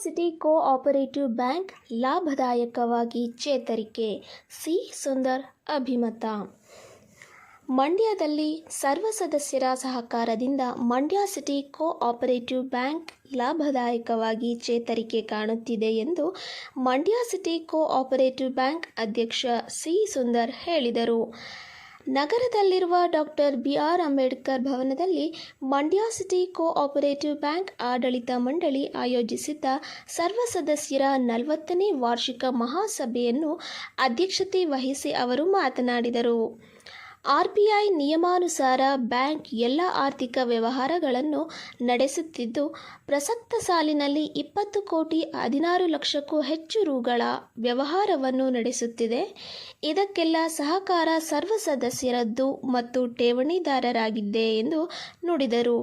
City cooperative bank ಲಾಭದಾಯಕವಾಗಿ ಚೇತರಿಕೆ. C. Sundar ಅಭಿಮತ. ಮಂಡ್ಯದಲ್ಲಿ ಸರ್ವ ಸದಸ್ಯರ ಸಹಕಾರದಿಂದ ಮಂಡ್ಯ ಸಿಟಿ ಕೋಆಪರೇಟಿವ್ ಬ್ಯಾಂಕ್ ಲಾಭದಾಯಕವಾಗಿ ಚೇತರಿಕೆ ಕಾಣುತ್ತಿದೆ ಎಂದು ಮಂಡ್ಯ ಸಿಟಿ ಕೋಆಪರೇಟಿವ್ ಬ್ಯಾಂಕ್ ಅಧ್ಯಕ್ಷ ಸಿ. ಸುಂದರ್ ಹೇಳಿದರು. ನಗರದಲ್ಲಿರುವ ಡಾಕ್ಟರ್ ಬಿ.ಆರ್. ಅಂಬೇಡ್ಕರ್ ಭವನದಲ್ಲಿ ಮಂಡ್ಯ ಸಿಟಿ ಕೋಆಪರೇಟಿವ್ ಬ್ಯಾಂಕ್ ಆಡಳಿತ ಮಂಡಳಿ ಆಯೋಜಿಸಿದ್ದ ಸರ್ವ ಸದಸ್ಯರ 40ನೇ ವಾರ್ಷಿಕ ಮಹಾಸಭೆಯನ್ನು ಅಧ್ಯಕ್ಷತೆ ವಹಿಸಿ ಅವರು ಮಾತನಾಡಿದರು. ಆರ್ಬಿಐ ನಿಯಮಾನುಸಾರ ಬ್ಯಾಂಕ್ ಎಲ್ಲ ಆರ್ಥಿಕ ವ್ಯವಹಾರಗಳನ್ನು ನಡೆಸುತ್ತಿದ್ದು, ಪ್ರಸಕ್ತ ಸಾಲಿನಲ್ಲಿ 20 ಕೋಟಿ 16 ಲಕ್ಷಕ್ಕೂ ಹೆಚ್ಚು ರುಗಳ ವ್ಯವಹಾರವನ್ನು ನಡೆಸುತ್ತಿದೆ. ಇದಕ್ಕೆಲ್ಲ ಸಹಕಾರ ಸರ್ವ ಸದಸ್ಯರದ್ದು ಮತ್ತು ಠೇವಣಿದಾರರಾಗಿದ್ದೆ ಎಂದು ನುಡಿದರು.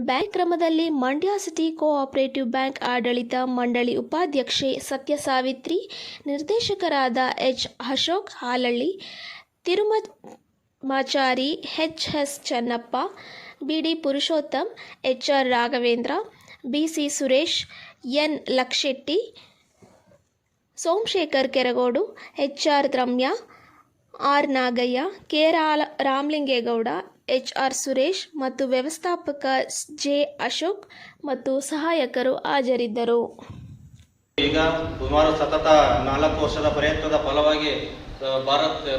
ಬ್ಯಾಂಕ್ ಕ್ರಮದಲ್ಲಿ ಮಂಡ್ಯ ಸಿಟಿ ಕೋಆಪರೇಟಿವ್ ಬ್ಯಾಂಕ್ ಆಡಳಿತ ಮಂಡಳಿ ಉಪಾಧ್ಯಕ್ಷೆ ಸತ್ಯಸಾವಿತ್ರಿ, ನಿರ್ದೇಶಕರಾದ H. Ashok Halalli, Tirumachari, H S. Chennappa, B D. Purushottam, H R. Raghavendra, B C. Suresh, N. Lakshetty, Somashekar Keragodu, H R. Ramya, R. Nagaiah, K. Ramalingegowda, H R. Suresh ಮತ್ತು ವ್ಯವಸ್ಥಾಪಕ ಜೆ. ಅಶೋಕ್ ಮತ್ತು ಸಹಾಯಕರು ಹಾಜರಿದ್ದರು. ಈಗ ಸುಮಾರು ಸತತ 4 ವರ್ಷದ ಪ್ರಯತ್ನದ ಫಲವಾಗಿ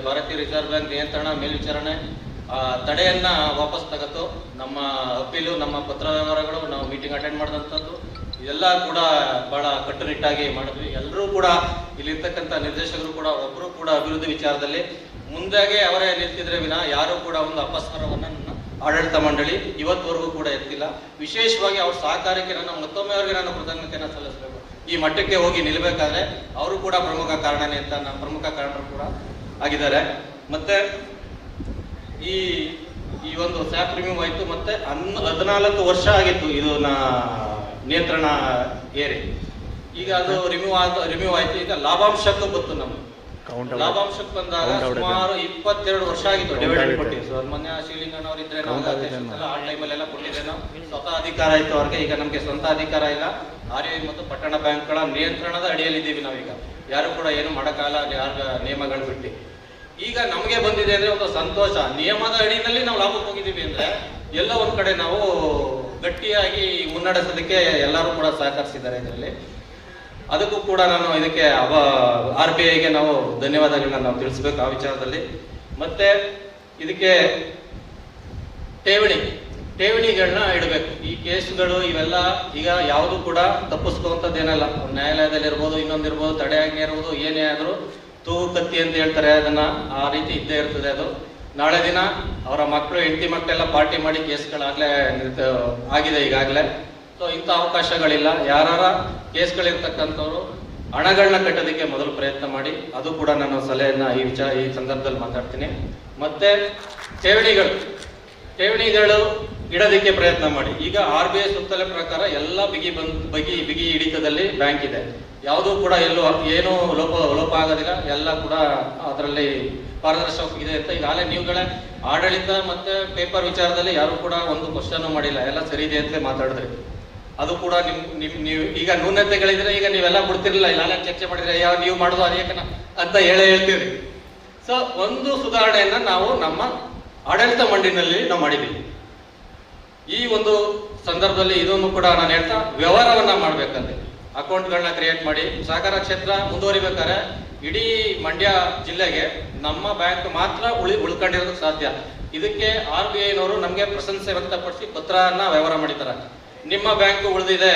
ಭಾರತೀಯ ರಿಸರ್ವ್ ಬ್ಯಾಂಕ್ ನಿಯಂತ್ರಣ ಮೇಲ್ವಿಚಾರಣೆ ತಡೆಯನ್ನ ವಾಪಸ್ ತಗತ್ತು. ನಮ್ಮ ಅಪೀಲು, ನಮ್ಮ ಪತ್ರ ವ್ಯವಹಾರಗಳು, ನಾವು ಮೀಟಿಂಗ್ ಅಟೆಂಡ್ ಮಾಡಿದಂಥದ್ದು ಇದೆಲ್ಲ ಕೂಡ ಬಹಳ ಕಟ್ಟುನಿಟ್ಟಾಗಿ ಮಾಡಿದ್ವಿ. ಎಲ್ಲರೂ ಕೂಡ ಇಲ್ಲಿರ್ತಕ್ಕಂಥ ನಿರ್ದೇಶಕರು ಕೂಡ ಒಬ್ಬರು ಕೂಡ ಅಭಿವೃದ್ಧಿ ವಿಚಾರದಲ್ಲಿ ಮುಂದಾಗೆ ಅವರೇ ನಿಲ್ತಿದ್ರೆ ವಿನ ಯಾರು ಕೂಡ ಒಂದು ಅಪಸ್ವರವನ್ನು ಆಡಳಿತ ಮಂಡಳಿ ಇವತ್ತುವರೆಗೂ ಕೂಡ ಎತ್ತಿಲ್ಲ. ವಿಶೇಷವಾಗಿ ಅವ್ರ ಸಹಕಾರಕ್ಕೆ ಮತ್ತೊಮ್ಮೆ ಅವರಿಗೆ ನಾನು ಕೃತಜ್ಞತೆಯನ್ನು ಸಲ್ಲಿಸಬೇಕು. ಈ ಮಟ್ಟಕ್ಕೆ ಹೋಗಿ ನಿಲ್ಬೇಕಾದ್ರೆ ಅವರು ಕೂಡ ಪ್ರಮುಖ ಕಾರಣನೇ ಅಂತ ಪ್ರಮುಖ ಕಾರಣರು ಕೂಡ ಆಗಿದ್ದಾರೆ. ಮತ್ತೆ ಈ ಒಂದು ಸ್ಯಾಪ್ ರಿಮ್ಯೂವ್ ಆಯ್ತು. ಮತ್ತೆ 14 ವರ್ಷ ಆಗಿತ್ತು ಇದು ನಿಯಂತ್ರಣ ಏರಿ. ಈಗ ಅದು ರಿಮ್ಯೂವ್ ಆಯ್ತು. ಈಗ ಲಾಭಾಂಶಕ್ಕೂ ಗೊತ್ತು. ನಮ್ಗೆ ಲಾಭಾಂಶಕ್ಕೆ ಬಂದಾಗ ಸುಮಾರು 22 ವರ್ಷ ಆಗಿತ್ತು ಡಿವಿಡೆಂಡ್ ಕೊಟ್ಟು. ಮೊನ್ನೆ ಶ್ರೀಲಿಂಗಣ್ಣವ್ರು ಇದ್ರೆ ಆ ಟೈಮಲ್ಲೆಲ್ಲ ಕೊಟ್ಟಿದ್ರೆ ನಾವು ಸ್ವತಃ ಅಧಿಕಾರ ಇತ್ತು ಅವ್ರಿಗೆ. ಈಗ ನಮ್ಗೆ ಸ್ವಂತ ಅಧಿಕಾರ ಇಲ್ಲ. ಆರ್ಬಿಐ ಮತ್ತು ಪಟ್ಟಣ ಬ್ಯಾಂಕ್ಗಳ ನಿಯಂತ್ರಣದ ಅಡಿಯಲ್ಲಿದ್ದೀವಿ ನಾವೀಗ. ಯಾರು ಕೂಡ ಏನು ಮಾಡಕ್ಕಾಗಲ್ಲ ಯಾರ ನಿಯಮಗಳು ಬಿಟ್ಟು. ಈಗ ನಮಗೆ ಬಂದಿದೆ ಅಂದ್ರೆ ಒಂದು ಸಂತೋಷ. ನಿಯಮದ ಅಡಿಯಲ್ಲಿ ನಾವು ಲಾಭಕ್ಕೆ ಹೋಗಿದ್ದೀವಿ ಅಂದ್ರೆ ಎಲ್ಲ ಒಂದ್ ಕಡೆ ನಾವು ಗಟ್ಟಿಯಾಗಿ ಮುನ್ನಡೆಸೋದಕ್ಕೆ ಎಲ್ಲರೂ ಕೂಡ ಸಹಕರಿಸಿದ್ದಾರೆ ಇದರಲ್ಲಿ. ಅದಕ್ಕೂ ಕೂಡ ನಾನು ಇದಕ್ಕೆ ಆರ್ಬಿಐಗೆ ನಾವು ಧನ್ಯವಾದಗಳನ್ನ ನಾವು ತಿಳಿಸ್ಬೇಕು ಆ ವಿಚಾರದಲ್ಲಿ. ಮತ್ತೆ ಇದಕ್ಕೆ ಠೇವಣಿಗಳನ್ನ ಇಡಬೇಕು. ಈ ಕೇಸ್ಗಳು ಇವೆಲ್ಲ ಈಗ ಯಾವುದು ಕೂಡ ತಪ್ಪಿಸ್ಕೊಳ್ಳುವಂಥದ್ದೇನಲ್ಲ. ನ್ಯಾಯಾಲಯದಲ್ಲಿ ಇರ್ಬೋದು, ಇನ್ನೊಂದಿರ್ಬೋದು, ತಡೆಯಾಜ್ಞೆ ಇರ್ಬೋದು, ಏನೇ ಆದ್ರೂ ತೂಗು ಕತ್ತಿ ಅಂತ ಹೇಳ್ತಾರೆ, ಅದನ್ನ ಆ ರೀತಿ ಇದ್ದೇ ಇರ್ತದೆ. ಅದು ನಾಳೆ ದಿನ ಅವರ ಮಕ್ಕಳು, ಹೆಂಡತಿ ಮಕ್ಕಳೆಲ್ಲ ಪಾರ್ಟಿ ಮಾಡಿ ಕೇಸ್ಗಳಾಗ್ಲೇ ಆಗಿದೆ ಈಗಾಗಲೇ. ಸೊ ಇಂಥ ಅವಕಾಶಗಳಿಲ್ಲ. ಯಾರ ಕೇಸ್ಗಳಿರ್ತಕ್ಕಂಥವ್ರು ಹಣಗಳನ್ನ ಕಟ್ಟೋದಕ್ಕೆ ಮೊದಲು ಪ್ರಯತ್ನ ಮಾಡಿ. ಅದು ಕೂಡ ನಾನು ಸಲಹೆಯನ್ನ ಈ ಸಂದರ್ಭದಲ್ಲಿ ಮಾತಾಡ್ತೀನಿ. ಮತ್ತೆ ಠೇವಣಿಗಳು ಇಡೋದಕ್ಕೆ ಪ್ರಯತ್ನ ಮಾಡಿ. ಈಗ ಆರ್ಬಿಐ ಸುತ್ತಲೇ ಪ್ರಕಾರ ಎಲ್ಲ ಬಿಗಿ ಹಿಡಿತದಲ್ಲಿ ಬ್ಯಾಂಕ್ ಇದೆ. ಯಾವುದೂ ಕೂಡ ಎಲ್ಲೂ ಏನೂ ಲೋಪ ಆಗೋದಿಲ್ಲ. ಎಲ್ಲ ಕೂಡ ಅದರಲ್ಲಿ ಪಾರದರ್ಶಕವಾಗಿದೆ ಅಂತ ಈಗಾಗಲೇ ನೀವುಗಳೇ ಆಡಳಿತ ಮತ್ತೆ ಪೇಪರ್ ವಿಚಾರದಲ್ಲಿ ಯಾರು ಕೂಡ ಒಂದು ಕ್ವಶನ್ ಮಾಡಿಲ್ಲ. ಎಲ್ಲ ಸರಿ ಇದೆ ಅಂತ ಮಾತಾಡಿದ್ರಿ. ಅದು ಕೂಡ ನೀವು ಈಗ ನ್ಯೂನತೆಗಳಿದ್ರೆ ಈಗ ನೀವೆಲ್ಲ ಬಿಡ್ತಿರ್ಲಿಲ್ಲ. ಇಲ್ಲ ಚರ್ಚೆ ಮಾಡಿದ್ರೆ ಯಾವ ನೀವು ಮಾಡೋದು ಅನೇಕನ ಅಂತ ಹೇಳ್ತೀರಿ. ಸೊ ಒಂದು ಸುಧಾರಣೆಯನ್ನ ನಾವು ನಮ್ಮ ಆಡಳಿತ ಮಂಡಳಿನಲ್ಲಿ ನಾವು ಮಾಡಿದ್ದೀವಿ. ಈ ಒಂದು ಸಂದರ್ಭದಲ್ಲಿ ಇದನ್ನು ಕೂಡ ನಾನು ಹೇಳ್ತಾ ವ್ಯವಹಾರವನ್ನ ಮಾಡ್ಬೇಕಂತೆ ಅಕೌಂಟ್ಗಳನ್ನ ಕ್ರಿಯೇಟ್ ಮಾಡಿ ಸಹಕಾರ ಕ್ಷೇತ್ರ ಮುಂದುವರಿಬೇಕಾದ್ರೆ ಇಡೀ ಮಂಡ್ಯ ಜಿಲ್ಲೆಗೆ ನಮ್ಮ ಬ್ಯಾಂಕ್ ಮಾತ್ರ ಉಳ್ಕೊಂಡಿರೋದಕ್ಕೆ ಸಾಧ್ಯ. ಇದಕ್ಕೆ ಆರ್ಬಿಐನವರು ನಮಗೆ ಪ್ರಶಂಸೆ ವ್ಯಕ್ತಪಡಿಸಿ ಪತ್ರನ ವ್ಯವಹಾರ ಮಾಡಿದ್ದಾರೆ. ನಿಮ್ಮ ಬ್ಯಾಂಕ್ ಉಳಿದಿದೆ,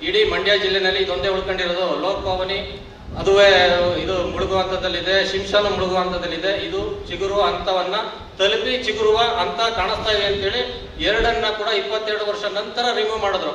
ಇಡೀ ಮಂಡ್ಯ ಜಿಲ್ಲೆನಲ್ಲಿ ಇದೊಂದೇ ಉಳ್ಕೊಂಡಿರೋದು. ಲೋಕ್ ಭವನಿ ಅದುವೇ ಇದು ಮುಳುಗುವಂತದಲ್ಲಿದೆ, ಶಿಂಶಾನು ಮುಳುಗುವಂತದಲ್ಲಿದೆ. ಇದು ಚಿಗುರುವ ಹಂತವನ್ನ ತಲುಪಿ ಚಿಗುರುವ ಹಂತ ಕಾಣಿಸ್ತಾ ಇದೆ ಅಂತೇಳಿ 2 ಕೂಡ 22 ವರ್ಷ ನಂತರ ರಿಮೂವ್ ಮಾಡಿದ್ರು.